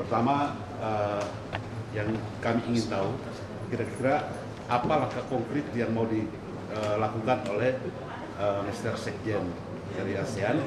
Pertama, yang kami ingin tahu, kira-kira apa langkah konkret yang mau dilakukan oleh Mr. Sekjen dari ASEAN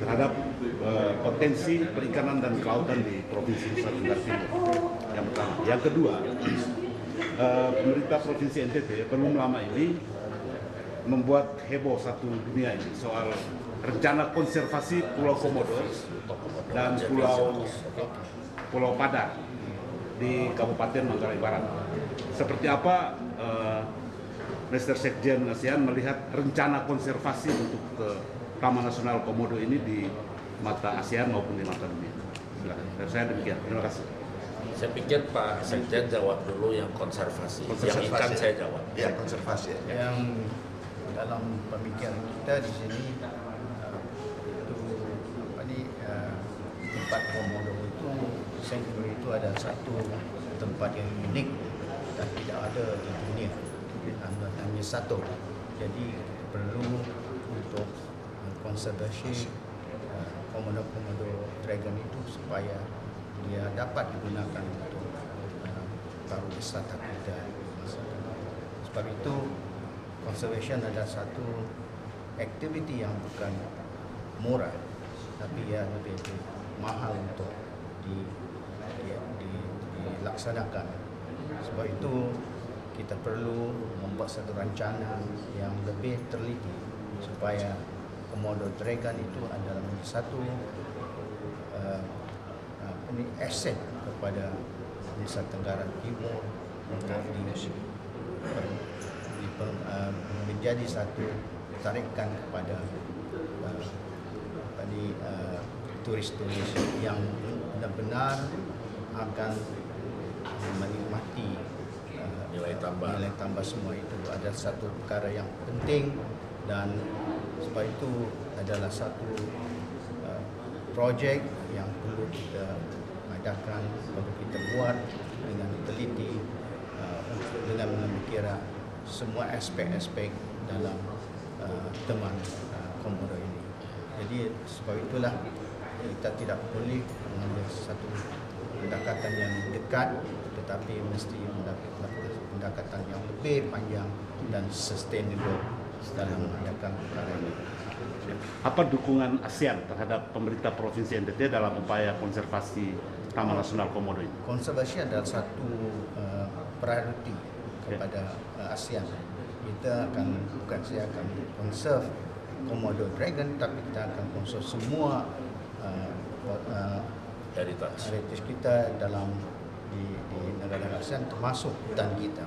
terhadap potensi perikanan dan kelautan di Provinsi Nusa Tenggara Timur. Yang pertama. Yang kedua, pemerintah Provinsi NTT belum lama ini membuat heboh satu dunia ini soal rencana konservasi Pulau Komodo dan Pulau Padar di Kabupaten Manggarai Barat. Seperti apa Mr. Sekjen ASEAN melihat rencana konservasi untuk Taman Nasional Komodo ini di mata ASEAN maupun di mata dunia? Silakan. Dari saya demikian. Terima kasih. Saya pikir Pak Sekjen jawab dulu yang konservasi. Yang ikan saya jawab. Ya, konservasi. Yang dalam pemikiran kita di sini tempat Komodo itu, Sengguru itu ada satu tempat yang unik dan tidak ada di dunia, hanya satu. Jadi perlu untuk konservasi Komodo Dragon itu supaya dia dapat digunakan untuk pariwisata kita. Sebab itu conservation adalah satu aktiviti yang bukan murah, tapi ya lebih mahal untuk dilaksanakan. Sebab itu kita perlu membuat satu rencana yang lebih teliti supaya Komodo Dragon itu adalah satu aset kepada Nusa Tenggara Timur untuk menjadi satu tarikan kepada turis-turis yang benar-benar akan menikmati nilai tambah semua itu. Ada satu perkara yang penting dan sebab itu adalah satu projek yang perlu kita adakan, perlu kita buat dengan teliti dengan memikirkan semua aspek-aspek dalam teman Komodo ini. Jadi sebab itulah kita tidak boleh mengambil satu pendekatan yang dekat, tetapi mesti mendapatkan pendekatan yang lebih panjang dan sustainable dalam mengadakan perkara ini. Apa dukungan ASEAN terhadap pemerintah Provinsi NTT dalam upaya konservasi Taman Nasional Komodo ini? Konservasi adalah satu priority kepada ASEAN. Kita akan, bukan saya akan conserve Komodo Dragon, tapi kita akan conserve semua heritage kita dalam di negara ASEAN, termasuk hutan kita,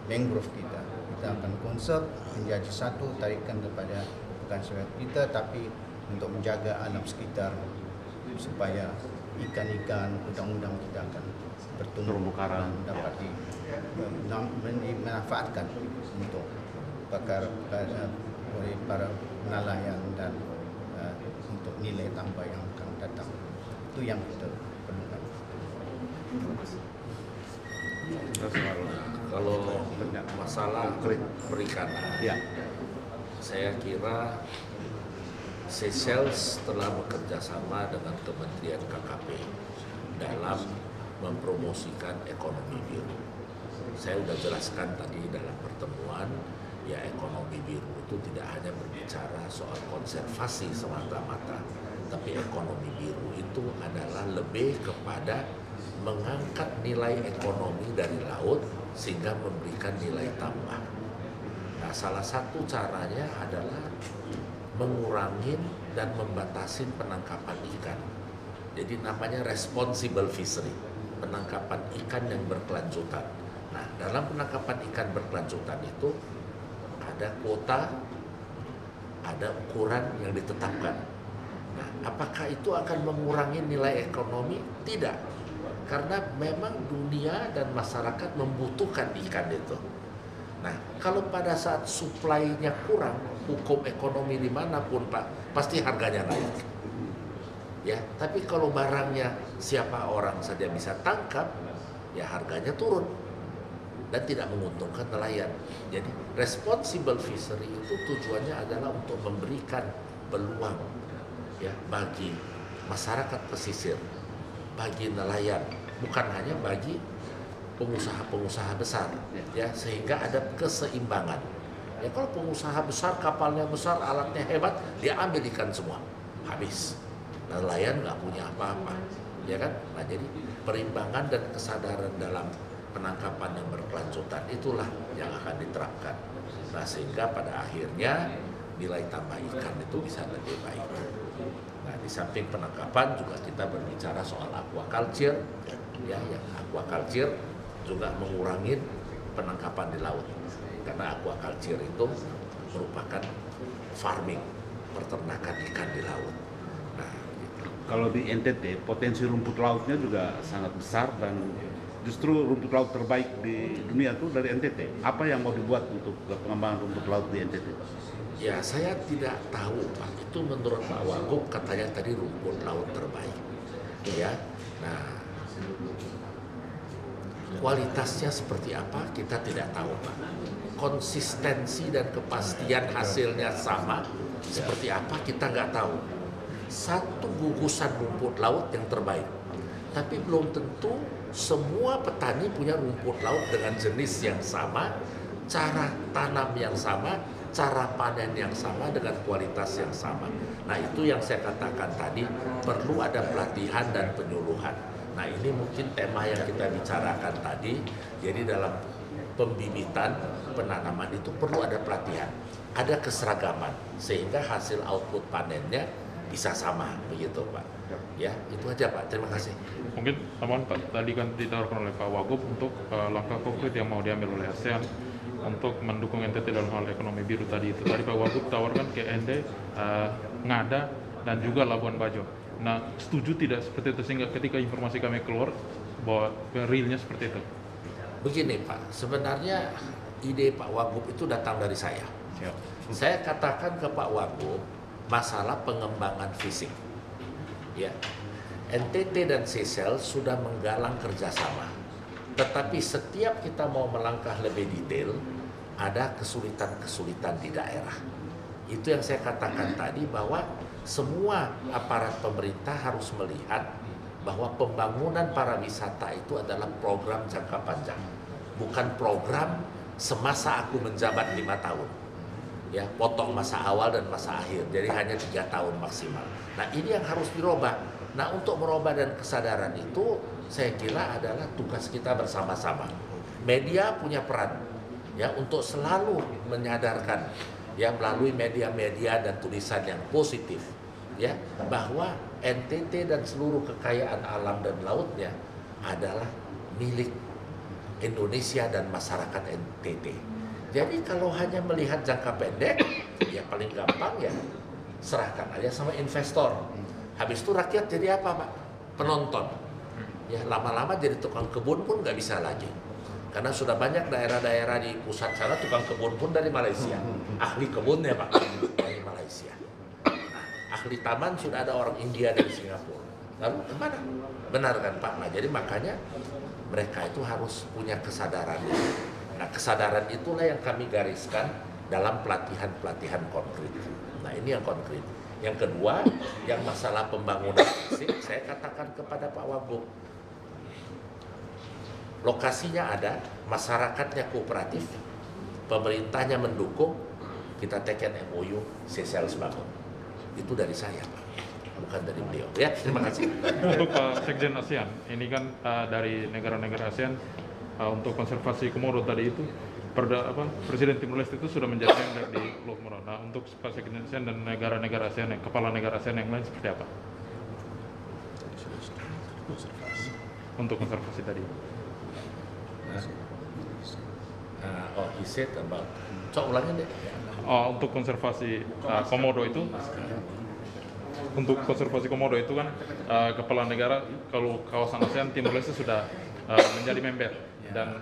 mangrove kita. Kita akan conserve menjadi satu tarikan kepada bukan sahaja kita, tapi untuk menjaga alam sekitar supaya ikan-ikan, udang-udang kita akan bertumbuh karang dan dapat dimanfaatkan untuk oleh para nelayan dan untuk nilai tambah yang akan datang. Itu yang kita perlukan. Kalau masalah perikanan, ya, saya kira Seychelles telah bekerja sama dengan Kementerian KKP dalam mempromosikan ekonomi biru. Saya sudah jelaskan tadi dalam pertemuan, ya ekonomi biru itu tidak hanya berbicara soal konservasi semata-mata, tapi ekonomi biru itu adalah lebih kepada mengangkat nilai ekonomi dari laut sehingga memberikan nilai tambah. Nah, salah satu caranya adalah mengurangi dan membatasi penangkapan ikan. Jadi namanya responsible fishery, penangkapan ikan yang berkelanjutan. Nah, dalam penangkapan ikan berkelanjutan itu ada kuota, ada ukuran yang ditetapkan. Nah, apakah itu akan mengurangi nilai ekonomi? Tidak, karena memang dunia dan masyarakat membutuhkan ikan itu. Nah, kalau pada saat supply-nya kurang, hukum ekonomi dimanapun Pak, pasti harganya naik. Ya, tapi kalau barangnya siapa orang saja bisa tangkap, ya harganya turun dan tidak menguntungkan nelayan. Jadi responsible fishery itu tujuannya adalah untuk memberikan peluang ya bagi masyarakat pesisir, bagi nelayan, bukan hanya bagi pengusaha-pengusaha besar, ya, sehingga ada keseimbangan. Ya, kalau pengusaha besar, kapalnya besar, alatnya hebat, dia ambil ikan semua, habis. Nelayan nggak punya apa-apa, ya kan? Nah, jadi perimbangan dan kesadaran dalam penangkapan yang berkelanjutan itulah yang akan diterapkan. Nah, sehingga pada akhirnya nilai tambah ikan itu bisa lebih baik. Nah, di samping penangkapan juga kita berbicara soal aquaculture, ya, yang aquaculture juga mengurangi penangkapan di laut, karena aquaculture itu merupakan farming, peternakan ikan di laut. Nah, gitu. Kalau di NTT potensi rumput lautnya juga sangat besar dan justru rumput laut terbaik di dunia itu dari NTT. Apa yang mau dibuat untuk pengembangan rumput laut di NTT? Ya, saya tidak tahu, Pak. Itu menurut Pak Wagub katanya tadi rumput laut terbaik. Ya. Nah, kualitasnya seperti apa kita tidak tahu, Pak. Konsistensi dan kepastian hasilnya sama seperti apa kita nggak tahu. Satu gugusan rumput laut yang terbaik, tapi belum tentu semua petani punya rumput laut dengan jenis yang sama, cara tanam yang sama, cara panen yang sama dengan kualitas yang sama. Nah, itu yang saya katakan tadi, perlu ada pelatihan dan penyuluhan. Nah, ini mungkin tema yang kita bicarakan tadi. Jadi dalam pembibitan penanaman itu perlu ada pelatihan, ada keseragaman, sehingga hasil output panennya bisa sama, begitu Pak. Ya, itu aja Pak, terima kasih. Mungkin teman Pak, tadi kan ditawarkan oleh Pak Wagub untuk langkah konkret yang mau diambil oleh ASEAN untuk mendukung NTT dalam hal ekonomi biru tadi itu. Tadi Pak Wagub tawarkan ke ND, Ngada, dan juga Labuan Bajo. Nah, setuju tidak seperti itu sehingga ketika informasi kami keluar bahwa realnya seperti itu? Begini Pak, sebenarnya ide Pak Wagub itu datang dari saya. Saya katakan ke Pak Wagub masalah pengembangan fisik. Ya, NTT dan Seychelles sudah menggalang kerjasama. Tetapi setiap kita mau melangkah lebih detail, ada kesulitan-kesulitan di daerah. Itu yang saya katakan tadi, bahwa semua aparat pemerintah harus melihat bahwa pembangunan pariwisata itu adalah program jangka panjang, bukan program semasa aku menjabat 5 tahun. Ya, potong masa awal dan masa akhir, jadi hanya 3 tahun maksimal. Nah, ini yang harus dirubah. Nah, untuk merubah dan kesadaran itu, saya kira adalah tugas kita bersama-sama. Media punya peran, ya, untuk selalu menyadarkan, ya, melalui media-media dan tulisan yang positif, ya, bahwa NTT dan seluruh kekayaan alam dan lautnya adalah milik Indonesia dan masyarakat NTT. Jadi kalau hanya melihat jangka pendek, ya paling gampang ya serahkan aja sama investor. Habis itu rakyat jadi apa Pak? Penonton. Ya, lama-lama jadi tukang kebun pun nggak bisa lagi. Karena sudah banyak daerah-daerah di pusat sana tukang kebun pun dari Malaysia. Ahli kebunnya Pak, dari Malaysia. Nah, ahli taman sudah ada orang India dari Singapura. Lalu kemana? Benar kan Pak? Nah, jadi makanya mereka itu harus punya kesadaran. Nah, kesadaran itulah yang kami gariskan dalam pelatihan-pelatihan konkret. Nah, ini yang konkret. Yang kedua, yang masalah pembangunan fisik, saya katakan kepada Pak Wagub, lokasinya ada, masyarakatnya kooperatif, pemerintahnya mendukung, kita teken MOU Seychelles bangun. Itu dari saya, Pak, bukan dari beliau. Ya, terima kasih. Untuk Sekjen ASEAN, ini kan dari negara-negara ASEAN, untuk konservasi komodo tadi itu, Presiden Timor Leste itu sudah menjadi member di Pulau Komodo. Nah, untuk Sekjen ASEAN dan negara-negara ASEAN, kepala negara ASEAN yang lain seperti apa? Untuk konservasi tadi. He said about, coba ulangin deh. Untuk konservasi komodo itu, kan kepala negara, kalau kawasan ASEAN Timor Leste sudah menjadi member, dan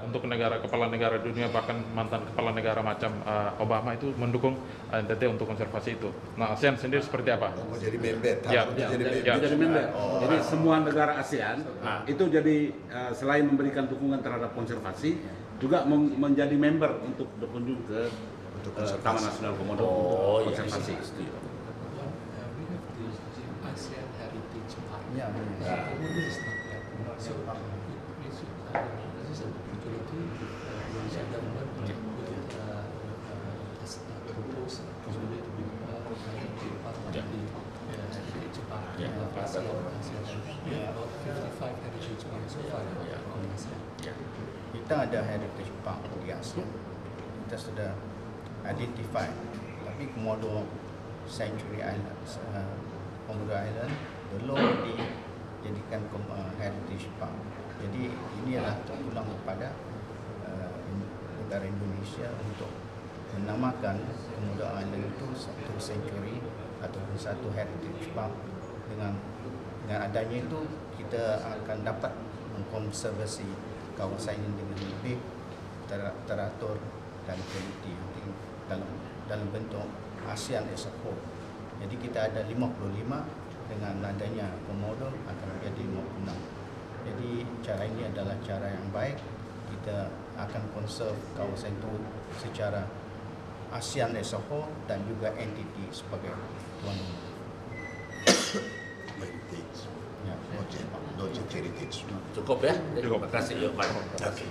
untuk kepala negara dunia, bahkan mantan kepala negara macam Obama itu mendukung NTT untuk konservasi itu. Nah, ASEAN sendiri seperti apa? Mau jadi member, Jadi member. Jadi semua negara ASEAN itu jadi selain memberikan dukungan terhadap konservasi, juga menjadi member untuk berkunjung ke Taman Nasional Komodo untuk konservasi. Ya. So we should, this is an opportunity Malaysia government has proposed Australia to be part of the heritage park. About 55 heritage parks so far in ASEAN. Kita ada heritage park di Asia. Kita sudah identify, tapi Komodo Sanctuary Island, Komodo Island belum dijadikan heritage park. Jadi inilah terpulang kepada negara Indonesia untuk menamakan Komodo Island itu satu sanctuary ataupun satu heritage park. Dengan adanya itu kita akan dapat mengkonservasi kawasan ini dengan lebih teratur dan teliti dalam bentuk ASEAN as a whole. Jadi kita ada 55, dengan adanya Komodo akan menjadi 56. Jadi cara ini adalah cara yang baik. Kita akan conserve kawasan itu secara ASEAN as a whole dan juga entiti sebagai tuan rumah. Heritage, Ya. not just heritage. Cukup ya? Cukup. Terima kasih Yohan. Okay.